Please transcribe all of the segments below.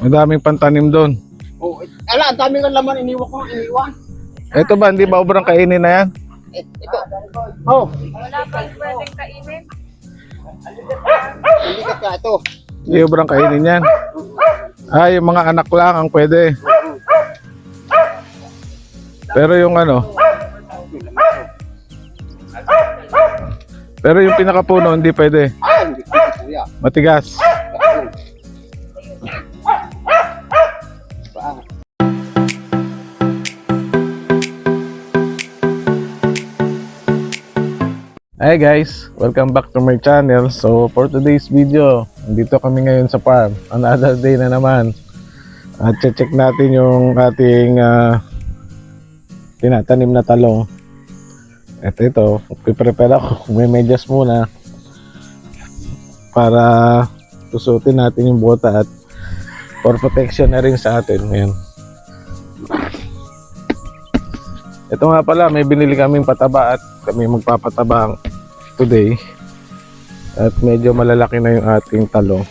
Ang daming pantanim doon. Oh, ala, ang dami ng laman, iniwan. Ito ba, hindi ba obrang kainin na yan? Ito. Oh, Wala pang pwedeng kainin. hindi ka ito. Hindi obrang kainin yan. Ay, yung mga anak lang ang pwede. Pero yung ano, pero yung pinakapuno hindi pwede. Ah, hindi ko kuya. Matigas. Hi guys, welcome back to my channel. So for today's video, nandito kami ngayon sa farm. Another day na naman. At check natin yung ating tinatanim na talong. At ito, prepare ako. May medyas muna para tusutin natin yung bota at for protection na rin sa atin. Ayan. Ito nga pala, may binili kaming pataba at kami magpapatabang today. At medyo malalaki na yung ating talong.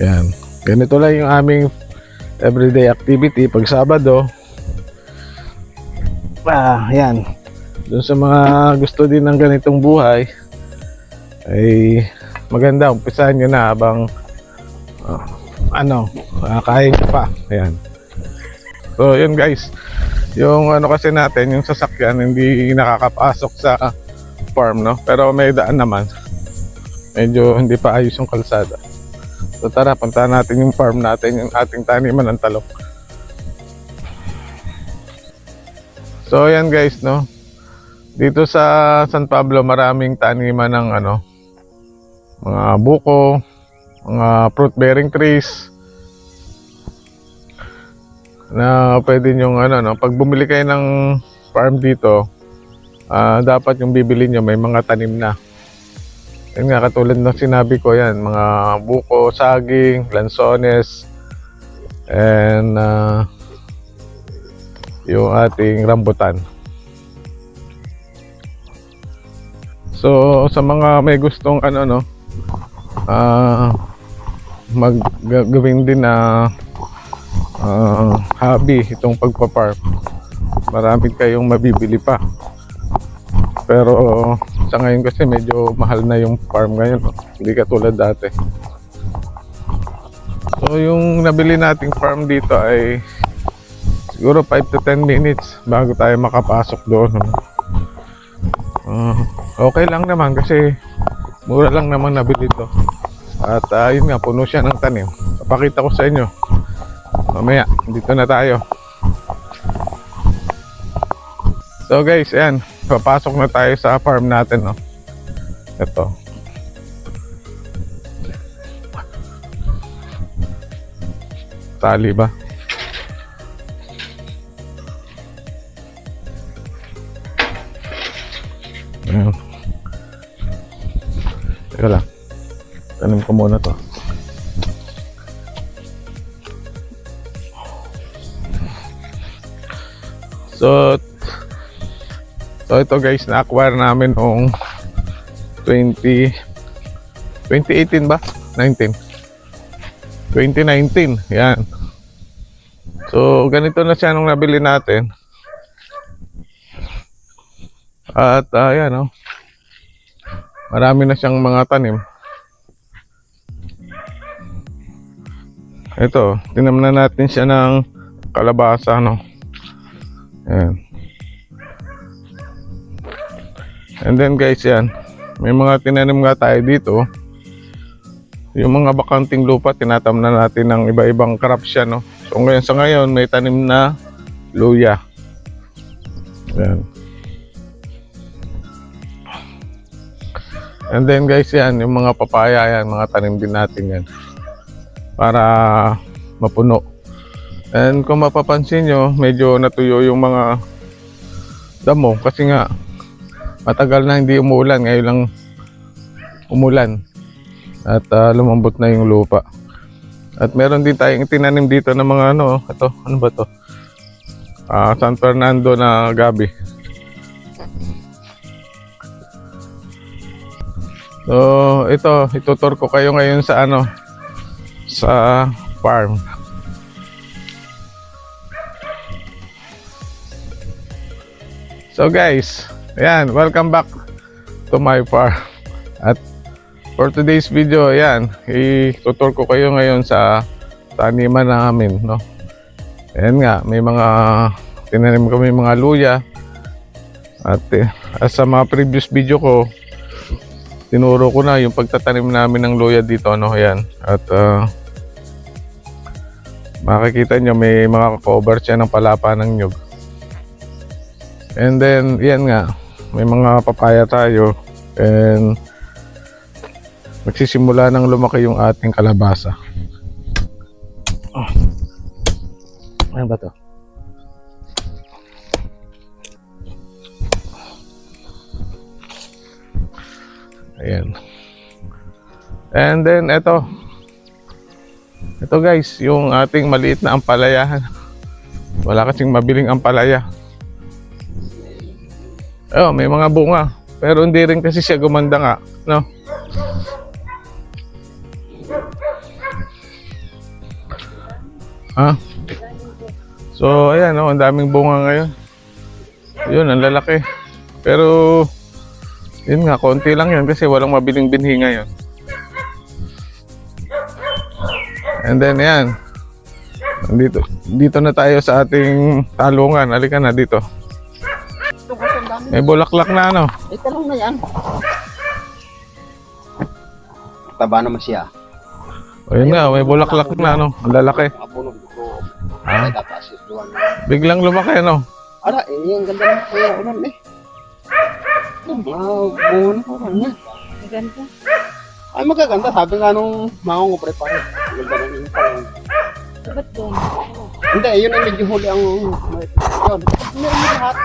Yan. Ganito lang yung aming everyday activity pag Sabado. Yan. Doon sa mga gusto din ng ganitong buhay ay maganda, umpisahan nyo na habang kain pa. Ayan. So yun guys, yung ano kasi natin, yung sasakyan hindi nakakapasok sa farm, no? Pero may daan naman. Medyo hindi pa ayos yung kalsada. So tara, puntahan natin yung farm natin, yung ating taniman ng talong. So yan guys, no? Dito sa San Pablo maraming taniman ng mga buko, mga fruit bearing trees na pwede nyong pag bumili kayo ng farm dito, dapat yung bibili nyo may mga tanim na. Yun nga, katulad ng sinabi ko, yan, mga buko, saging, lansones, and yung ating rambutan. So sa mga may gustong maggawin din na hobby itong pagpa-farm, marami kayong mabibili pa. Pero sa ngayon kasi medyo mahal na yung farm ngayon, hindi katulad dati. So yung nabili nating farm dito ay siguro 5 to 10 minutes bago tayo makapasok doon. Okay lang naman kasi mura lang naman nabili ito. At yun nga, puno siya ng tanim. Papakita ko sa inyo mamaya. Dito na tayo. So guys, ayan, papasok na tayo sa farm natin, no? Ito. Tali ba? Ayan. Teka lang. Tanim ko muna to. So ito guys, na-acquire namin noong 2018 ba? 2019. Yan. So ganito na siya nung nabili natin. At ayan, marami na siyang mga tanim. Ito, tinamnan natin siya ng kalabasa, no? Ayan. And then guys, yan, may mga tinanim nga tayo dito. Yung mga bakanting lupa, tinatamnan natin ng iba-ibang crops siya, no? So ngayon, sa ngayon, may tanim na luya. Ayan. And then guys, yan, yung mga papaya yan, mga tanim din natin yan para mapuno. And kung mapapansin nyo, medyo natuyo yung mga damo kasi nga matagal na hindi umuulan, ngayon lang umulan at lumambot na yung lupa. At meron din tayong tinanim dito ng mga ito, ano ba to? San Fernando na gabi. So ito, itutur ko kayo ngayon sa sa farm. So guys, ayan, welcome back to my farm. At for today's video, ayan, itutur ko kayo ngayon sa taniman namin, no. Ayan nga, may mga tinanim kami mga luya. At as sa mga previous video ko, tinuro ko na yung pagtatanim namin ng luya dito, no. Ayan, at makikita nyo may mga cover siya ng palapa ng nyug. And then, yan nga, may mga papaya tayo. And magsisimula nang lumaki yung ating kalabasa. Oh. Ano ba to? Ayan. And then, ito guys, yung ating maliit na ampalaya. Wala kasing mabiling ampalaya. Oh, may mga bunga. Pero hindi rin kasi siya gumanda nga, no? Ha? So, ayan, oh, ang daming bunga ngayon. Yun, ang lalaki. Pero, yun nga, konti lang yan kasi walang mabiling binhi ngayon. And then, ayan. Dito na tayo sa ating talungan. Halika na dito. Ito kasi ang dami. May bulaklak na, ano? Ito lang na yan. Taba naman siya. O yun nga, may bulaklak na, ano? Ang lalaki. Mga puno dito. Ah. Ay, tapos yung duwan. Biglang lumaki, ano? Ara, yung ganda ng kaya ulan eh. Wow, buwan ko kanya. Maganda. Ay, magaganda. Sabi nga nung mga ngupre pa rin. Ganda ng yung parang. Ba't doon? Hindi, yun ay medyo huli ang... Yun, meron mo lahat.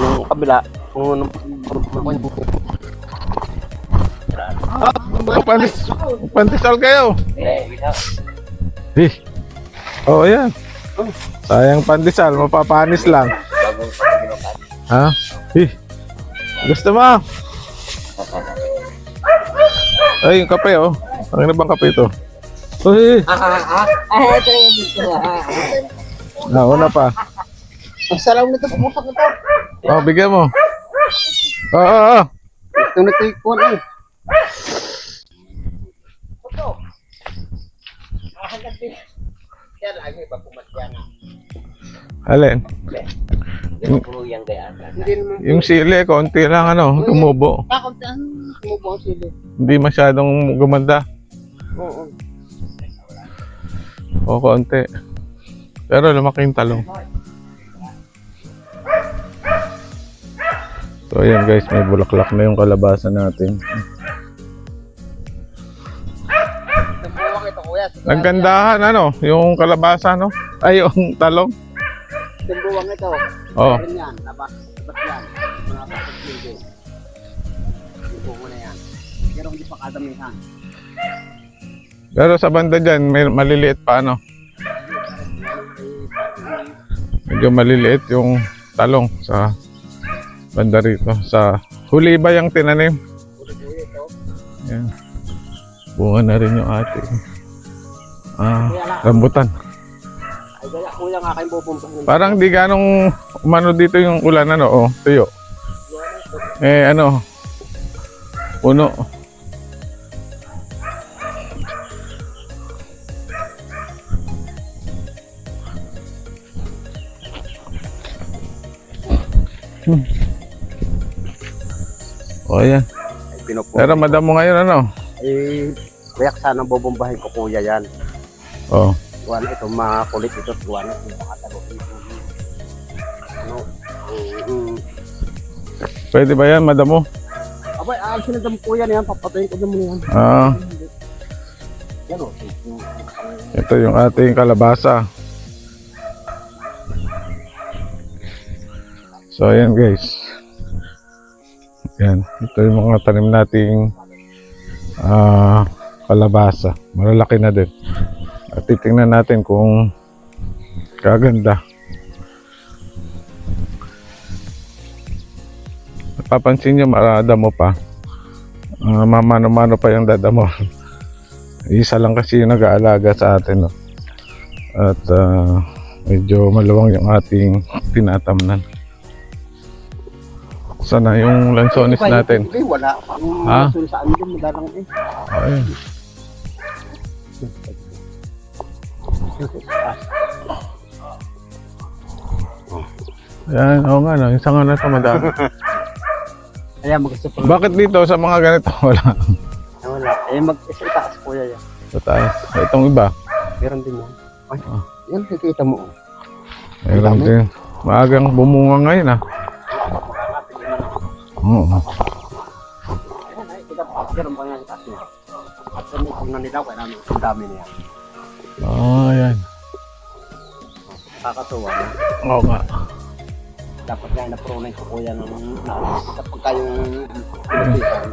Yung kabila, kung Pandesal kayo. Oh, ayan. Sayang pandesal, mapapanis lang. Ha? Gusto mo? Ay, yung kape, oh. Ano bang kape ito? Uy! ito yung gusto mo. Nauna pa. Ang salaw nito, pumusak nito. Oh, bigyan mo. Oo. Ito na ito yung kuwan eh. Ito. Kaya lagi pa pumatya na. Alin? Hindi naman. Yung sili, konti lang, ano, tumubo. Bakit ang tumubo ang sili? Hindi masyadong gumanda. Oo. O, konti. Pero lumaki yung talong. So, ayan guys, may bulaklak na yung kalabasa natin. Nabuwang ito kuya. Ang gandahan, ano, yung kalabasa, no? Ay, yung talong. Nabuwang ito. Oh. Meron yan. Labas yan. Mga kapit linggo. Yung bungo na yan. Pero hindi pa kadamihan. Pero sa banda dyan, may maliliit pa, ano? Medyo maliliit yung talong sa banda rito. Sa huli ba yung tinanim? Uli-uli ito. Ayan. Bunga na rin yung ating rambutan. Ay gaya kuya nga kayong bubumbahin. Parang di ganong umano dito yung ulan, ano, oh, tuyo. Eh, ano, puno. O, ayan. Pero madamo ngayon, ano? Eh, kaya sana bubumbahin ko kuya yan. Oh. Tuwan ito, makulit ito. Tuwan ito, makatalo. Ano? Pwede ba yan, madamo? Abay, sinadam kuya na yan. Papatayin ko naman yan. Ah, Yan o. ito yung ating kalabasa. So, ayan guys. Yan, ito yung mga tanim nating kalabasa. Malalaki na din. At titingnan natin kung kaganda. Napapansin nyo, marada mo pa. mamano-mano pa yung dadamo. Isa lang kasi yung nag-aalaga sa atin, no? At medyo maluwang yung ating tinatamnan. Sana yung lansones natin. Eh, wala. Yung Ha? lansones sa amin din, madalang eh. Ayun. Yan, oo nga, no? Yung sanga na ito madami. Kaya mag-gusto pa. Bakit dito sa mga ganito wala? Wala. Eh, mag-isa itaas kuya yan. Sa taas. Itong iba. Meron din yan. Ay, Ah. yan, nakikita mo. Meron din. Maagang bumunga ngayon, ah. Oo. Ayan, ay, kita pa. Meron pa yan itaas niya. At kung nanilaw, kaya namin, ang dami na yan. Yan. Nakakatuwa na. Oo nga. Dapat nga na-pronay ko kuya ng naalis. Kapag kayong pinapisan,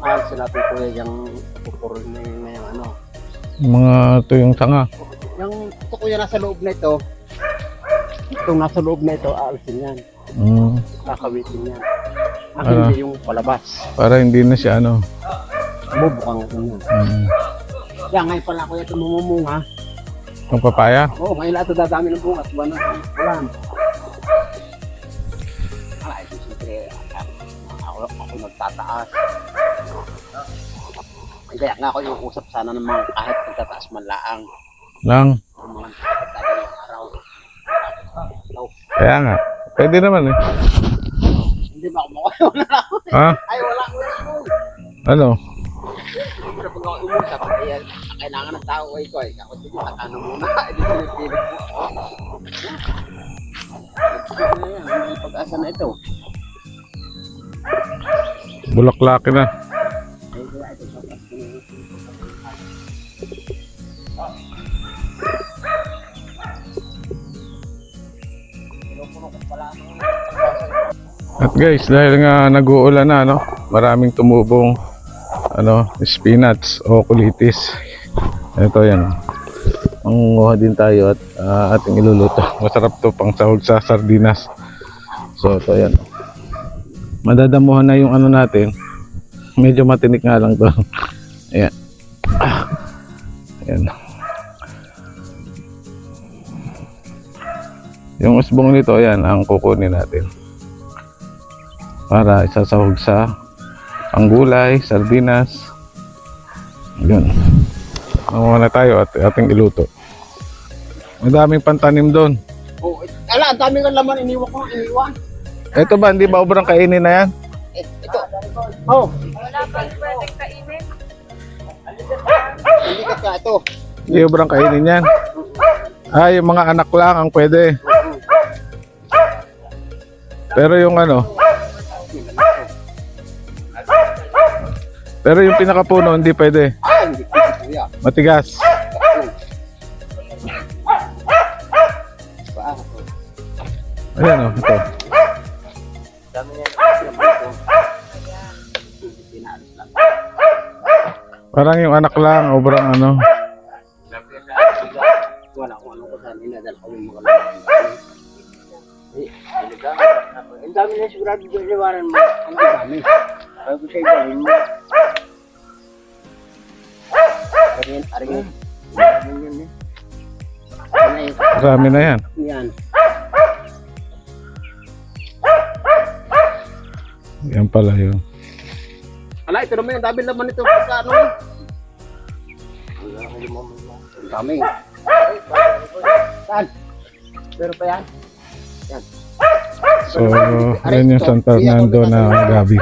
naalis natin kuya yung pupuro na yung ano. Yung mga ito yung sanga. Yung ito kuya nasa loob na ito, itong nasa loob na ito, aalisin yan. Kakawitin yan. Ang Ano? hindi yung palabas. Para hindi na siya ano. Bubukang ito yan. Kaya ngayon pala kuya ito mumumunga. Yung papaya. Oo, ngayon lahat ito dadami ng bunga. Wala na. Wala na. Wala, ito siyempre, ako nagtataas. Kaya nga ako yung usap sana ng mga kahit nagtataas man laang. Lang. Ang mga nagtataas araw. Kaya nga. Pwede naman eh. Hindi ba ako makayaw na lang? Ha? Ay, wala ko yan. Ano? Pero pag ako umusap, ay, kailangan ng tao ay ko. Ako sige, takano muna. Hindi ko nagpilit mo. Ang pag-asa na ito. Bulaklaki na. At guys, dahil nga nag-uulan na, no? Maraming tumubong spinach o kulitis. Ito yan. Mangunguha din tayo at ating iluluto. Masarap to pang sahog sa sardinas. So ito yan. Madadamuhan na yung ano natin. Medyo matinik nga lang to. Ayan. Ayan. Yung usbong nito, ayan, ang kukunin natin. Para isasahog sa panggulay, sardinas. Yun. Manguha na tayo at ating iluto. May daming pantanim doon. Oh, ala, ang dami ng laman. Iniwan ko, iniwan. Ito ba, hindi ba obrang kainin na yan? Ito. Oh, Wala pang pwedeng kainin. hindi ka ka ito. Hindi obrang kainin yan. Yung mga anak lang ang pwede. Pero yung pero yung pinakapuno hindi pwede. Ay, hindi ko kuya. Matigas. Ayan o, ito. Dami niya. Pinalis lang. Parang yung anak lang, obrang Wala kung ano ko saan inadal ko yung mga laman. Eh, talaga. Ang dami na sigurado yung liwanan mo. Ang dami. Sabi ko sa iba, yun mo. Aringin. Yan eh. Ano eh. marami na yan. Yan. Yan pala yun. Ala, ito naman yung dami naman ito. Pagka ano. Ang dami. Saan? Pero pa yan? Yan. So, yan yung San Fernando na gabi.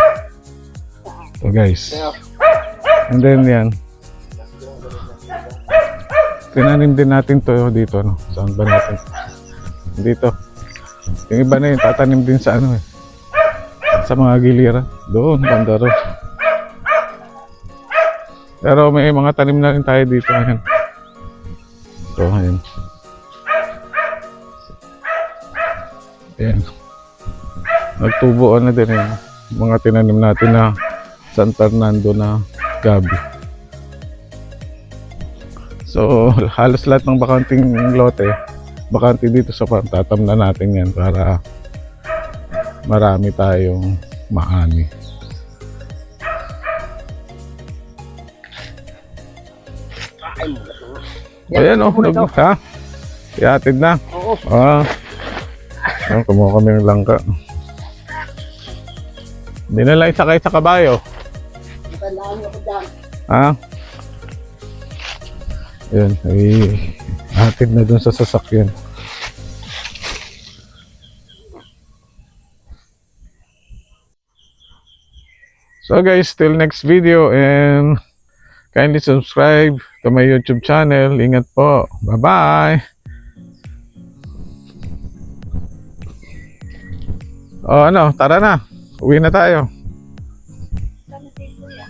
So guys. And then yan. Tinanim din natin to dito, no? Saan ba natin? Dito. Yung iba na yun, tatanim din sa sa mga giliran. Doon, banda ron. Pero may mga tanim na rin tayo dito ngayon. So, ayan. Ayan. Nagtubuan na din yung mga tinanim natin na San Fernando na gabi. So, halos lahat ng bakanting lote, bakante dito sa farm, tatam na natin yan para marami tayong maani. Ay, mulat mo. Ayan o, ha? Iatid na. Oo. Ayan, kumuha kami ng langka. Hindi na lang isakay sa kabayo. Tandaan mo ko dyan. Ha? Ayan, iatid na dun sa sasakyan. So guys, till next video and kindly subscribe to my YouTube channel. Ingat po. Bye-bye. O ano, tara na. Uwi na tayo. Sana si Kuya.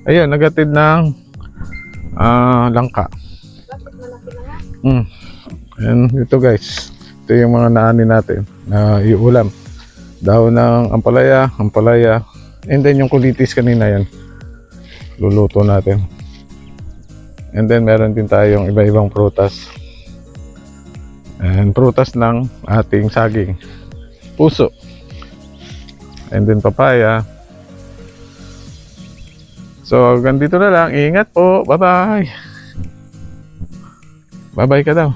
Ayun, nagatid ng langka. Bakit malaki na nga? And ito guys, ito yung mga naani natin na iulam. Dahon ng ampalaya, and then yung kulitis kanina yan. Luluto natin. And then meron din tayong iba-ibang prutas. And prutas ng ating saging. Puso. And then papaya. So, ganito na lang. Ingat po. Bye-bye. Bye-bye ka daw.